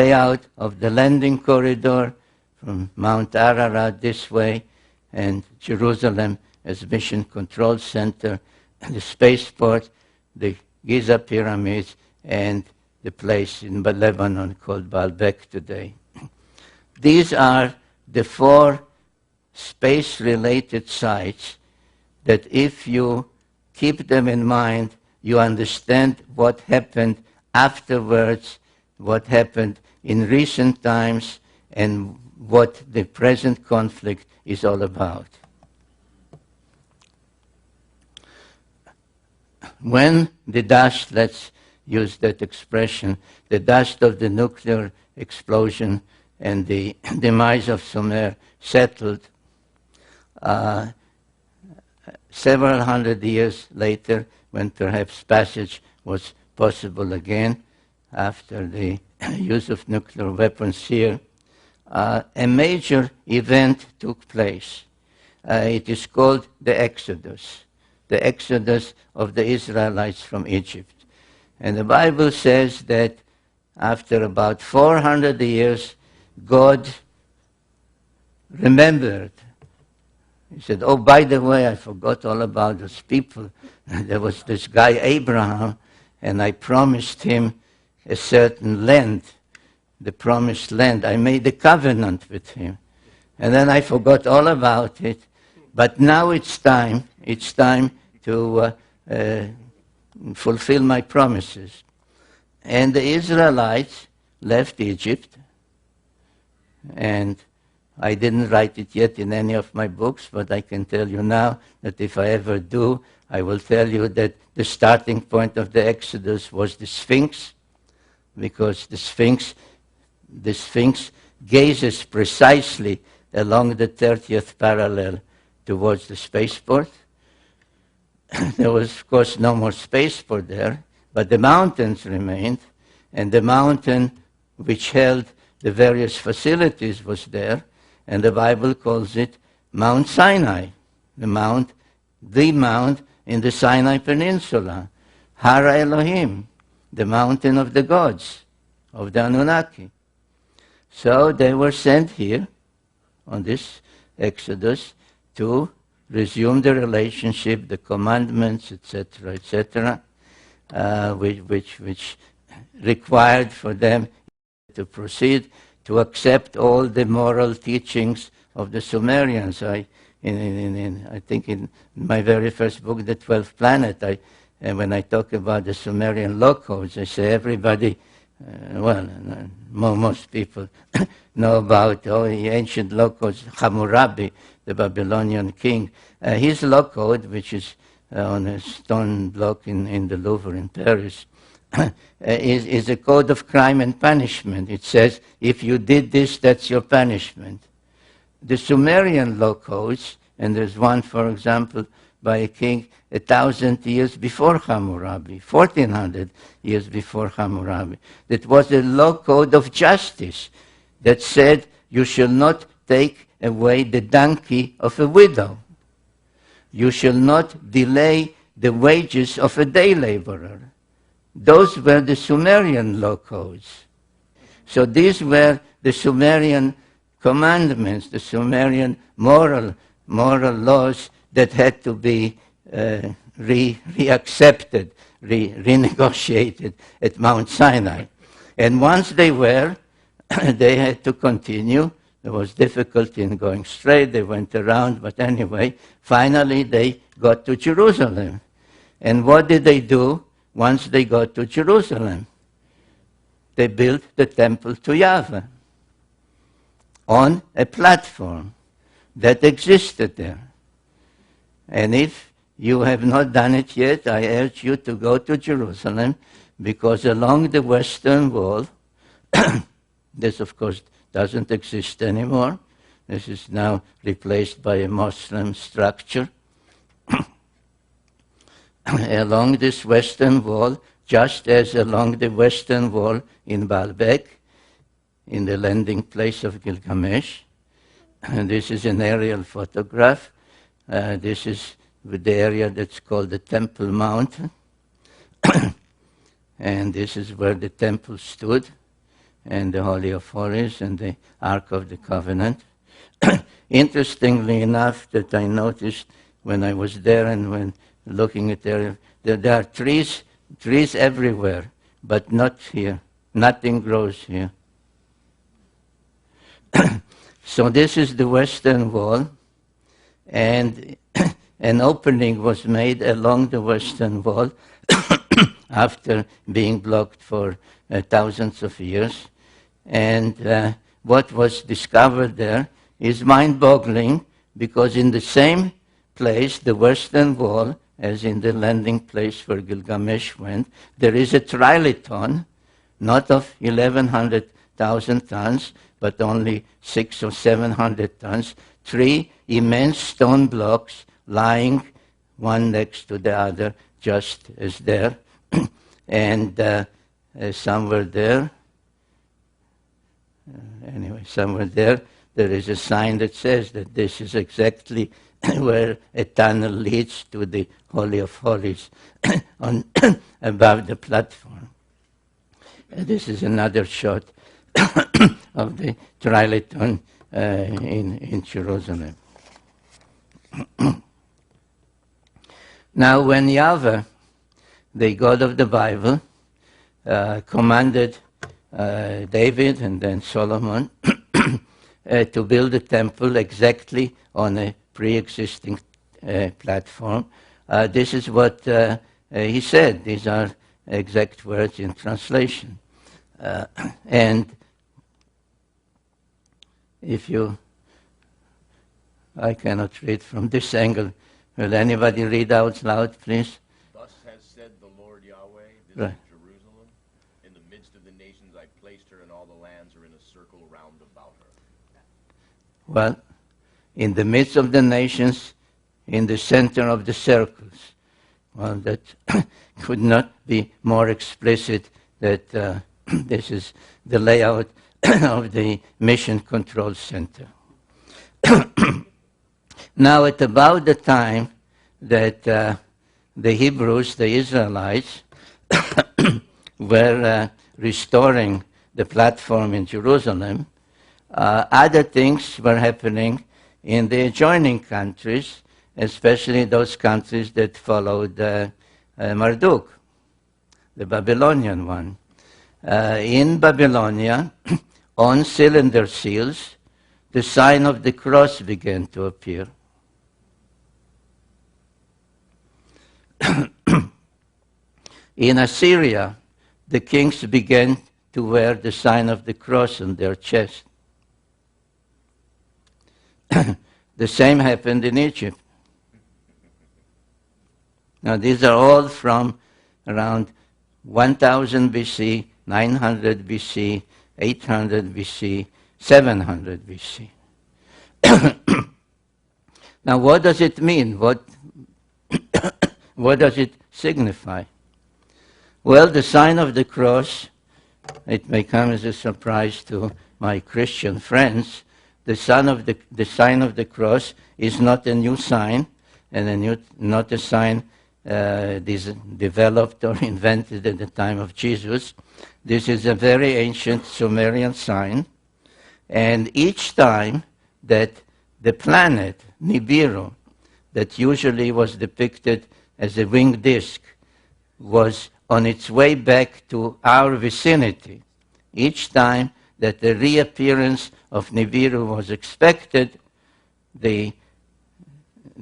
layout of the landing corridor from Mount Ararat this way, and Jerusalem as Mission Control Center, the spaceport, the Giza pyramids, and the place in Lebanon called Baalbek today. These are the 4 space-related sites that if you keep them in mind, you understand what happened afterwards, what happened in recent times, and what the present conflict is all about. When the dust, let's use that expression, the dust of the nuclear explosion and the demise of Sumer settled, several hundred years later, when perhaps passage was possible again after the use of nuclear weapons here, a major event took place. It is called the Exodus of the Israelites from Egypt. And the Bible says that after about 400 years, God remembered. He said, oh, by the way, I forgot all about those people. There was this guy, Abraham, and I promised him a certain land, the promised land. I made a covenant with him. And then I forgot all about it. But now it's time to fulfill my promises. And the Israelites left Egypt, and I didn't write it yet in any of my books, but I can tell you now that if I ever do, I will tell you that the starting point of the Exodus was the Sphinx, because the Sphinx gazes precisely along the 30th parallel towards the spaceport. There was, of course, no more spaceport there, but the mountains remained, and the mountain which held the various facilities was there, and the Bible calls it Mount Sinai, the mount in the Sinai Peninsula, Har Elohim, the mountain of the gods, of the Anunnaki. So they were sent here on this Exodus to resume the relationship, the commandments, etc., which required for them to proceed to accept all the moral teachings of the Sumerians. I think in my very first book, The 12th Planet, when I talk about the Sumerian law codes, I say everybody, most people know about all the ancient law codes. Hammurabi, the Babylonian king, his law code, which is on a stone block in the Louvre in Paris, is a code of crime and punishment. It says, if you did this, that's your punishment. The Sumerian law codes, and there's one, for example, by a king 1,000 years before Hammurabi, 1,400 years before Hammurabi, that was a law code of justice that said you shall not take away the donkey of a widow. You shall not delay the wages of a day laborer. Those were the Sumerian law codes. So these were the Sumerian commandments, the Sumerian moral laws that had to be reaccepted, renegotiated at Mount Sinai. And once they were, they had to continue. There was difficulty in going straight. They went around, but anyway, finally they got to Jerusalem. And what did they do once they got to Jerusalem? They built the temple to Yahweh on a platform that existed there. And if you have not done it yet, I urge you to go to Jerusalem, because along the Western Wall, this of course doesn't exist anymore. This is now replaced by a Muslim structure. Along this Western Wall, just as along the Western Wall in Baalbek, in the landing place of Gilgamesh, and this is an aerial photograph. This is the area that's called the Temple Mount. And this is where the temple stood. and the Holy of Holies and the Ark of the Covenant. Interestingly enough, that I noticed when I was there and when looking at there are trees everywhere, but not here. Nothing grows here. So this is the western wall, and an opening was made along the western wall after being blocked for thousands of years. And what was discovered there is mind-boggling, because in the same place, the western wall, as in the landing place where Gilgamesh went, there is a trilithon, not of 1,100,000 tons, but only 600 or 700 tons, 3 immense stone blocks lying one next to the other, just as there. And somewhere there, there is a sign that says that this is exactly where a tunnel leads to the Holy of Holies above the platform. This is another shot of the trilithon in Jerusalem. Now, when Yahweh, the God of the Bible, commanded David and then Solomon to build a temple exactly on a pre-existing platform, this is what he said. These are exact words in translation. And I cannot read from this angle. Will anybody read out loud, please? Thus has said the Lord Yahweh, this Right. is Jerusalem. In the midst of the nations I placed her, and all the lands are in a circle round about her. Well, in the midst of the nations, in the center of the circles. Well, that could not be more explicit that this is the layout of the Mission Control Center. Now, at about the time that the Hebrews, the Israelites, were restoring the platform in Jerusalem, other things were happening in the adjoining countries, especially those countries that followed Marduk, the Babylonian one. In Babylonia, on cylinder seals, the sign of the cross began to appear. In Assyria, the kings began to wear the sign of the cross on their chest. The same happened in Egypt. Now, these are all from around 1000 BC, 900 BC, 800 BC, 700 BC. Now, what does it mean? What does it signify? Well, the sign of the cross, it may come as a surprise to my Christian friends, the sign of the cross is not a new sign, and not a sign developed or invented at the time of Jesus. This is a very ancient Sumerian sign, and each time that the planet Nibiru, that usually was depicted as a winged disk, was on its way back to our vicinity, each time that the reappearance of Nibiru was expected, the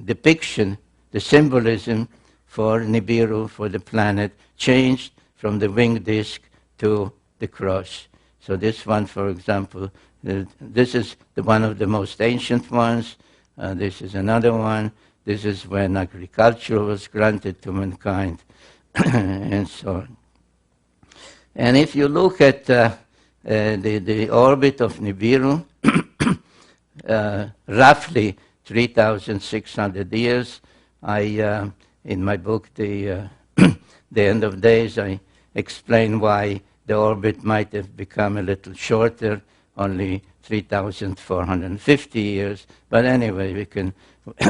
depiction, the symbolism for Nibiru, for the planet, changed from the winged disk to the cross. So this one, for example, this is one of the most ancient ones. This is another one. This is when agriculture was granted to mankind, and so on. And if you look at the orbit of Nibiru, roughly 3,600 years. In my book, The End of Days, I explain why the orbit might have become a little shorter, only 3,450 years. But anyway, we can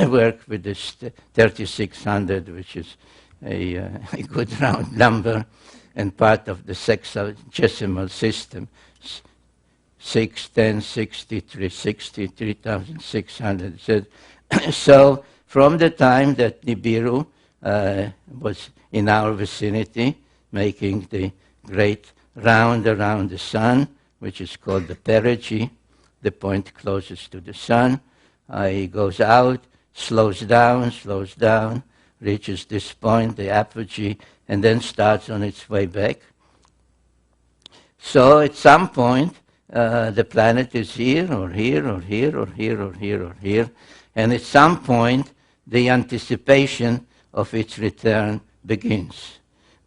work with this 3,600, which is a good round number, and part of the sexagesimal system. 63,600. So from the time that Nibiru was in our vicinity, making the great round around the sun, which is called the perigee, the point closest to the sun, he goes out, slows down, reaches this point, the apogee, and then starts on its way back. So at some point, the planet is here, or here, or here, or here, or here, or here, and at some point, the anticipation of its return begins.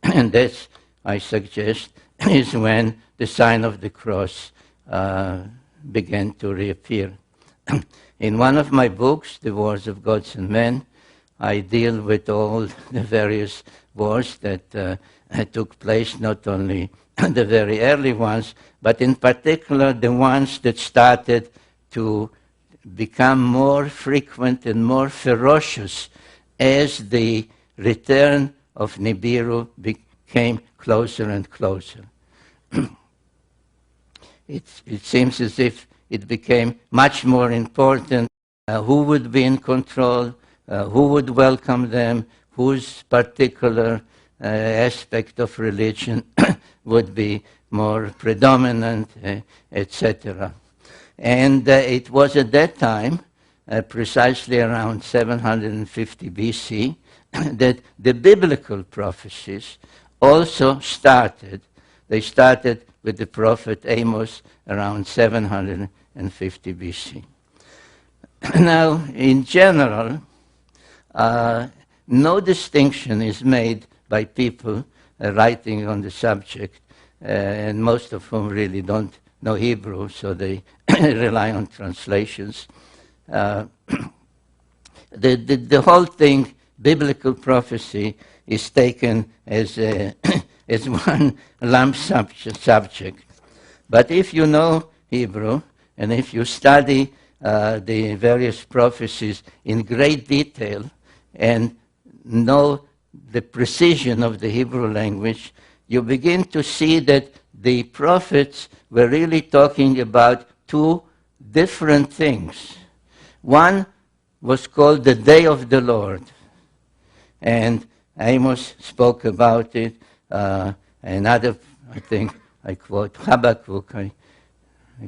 And this, I suggest, is when the sign of the cross began to reappear. In one of my books, The Wars of Gods and Men, I deal with all the various wars that took place, not only the very early ones, but in particular the ones that started to become more frequent and more ferocious as the return of Nibiru became closer and closer. It seems as if it became much more important who would be in control, who would welcome them, whose particular aspect of religion would be more predominant, etc. And it was at that time, precisely around 750 BC, that the biblical prophecies also started. They started with the prophet Amos around 750 BC. Now, in general, no distinction is made by people writing on the subject, and most of whom really don't know Hebrew, so they rely on translations. The whole thing, biblical prophecy, is taken as as one lump subject. But if you know Hebrew, and if you study the various prophecies in great detail, and know the precision of the Hebrew language, you begin to see that the prophets were really talking about two different things. One was called the Day of the Lord, and Amos spoke about it. Another, I think, I quote Habakkuk, I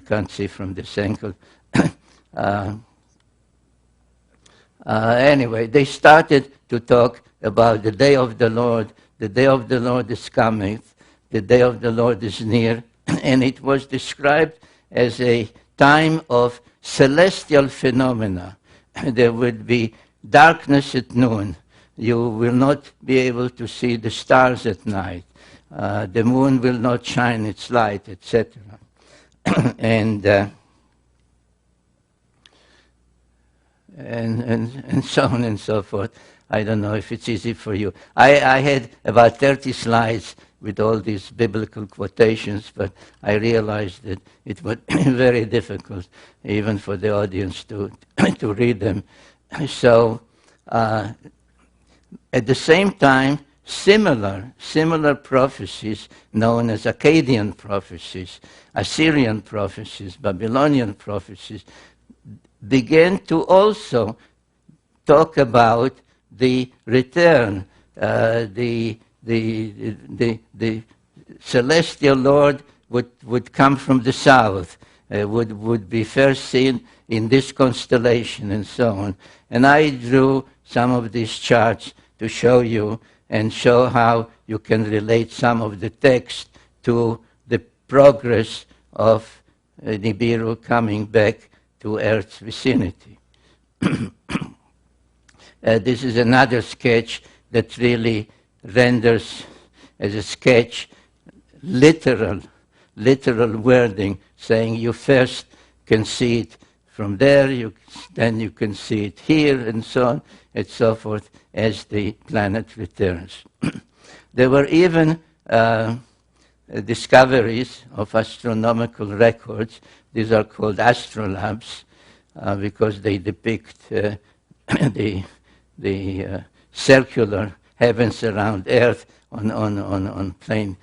can't see from this angle. Anyway, they started to talk about the day of the Lord. The day of the Lord is coming. The day of the Lord is near. And it was described as a time of celestial phenomena. There would be darkness at noon. You will not be able to see the stars at night. The moon will not shine its light, etc. and so on and so forth. I don't know if it's easy for you. I had about 30 slides with all these biblical quotations, but I realized that it was very difficult even for the audience to read them. So at the same time, similar prophecies known as Akkadian prophecies, Assyrian prophecies, Babylonian prophecies began to also talk about the return, the celestial Lord would come from the south, would be first seen in this constellation and so on. And I drew some of these charts to show you and show how you can relate some of the text to the progress of Nibiru coming back to Earth's vicinity. This is another sketch that really renders as a sketch literal wording, saying you first can see it from there, then you can see it here, and so on and so forth as the planet returns. There were even discoveries of astronomical records. These are called astrolabes because they depict the circular heavens around Earth on plain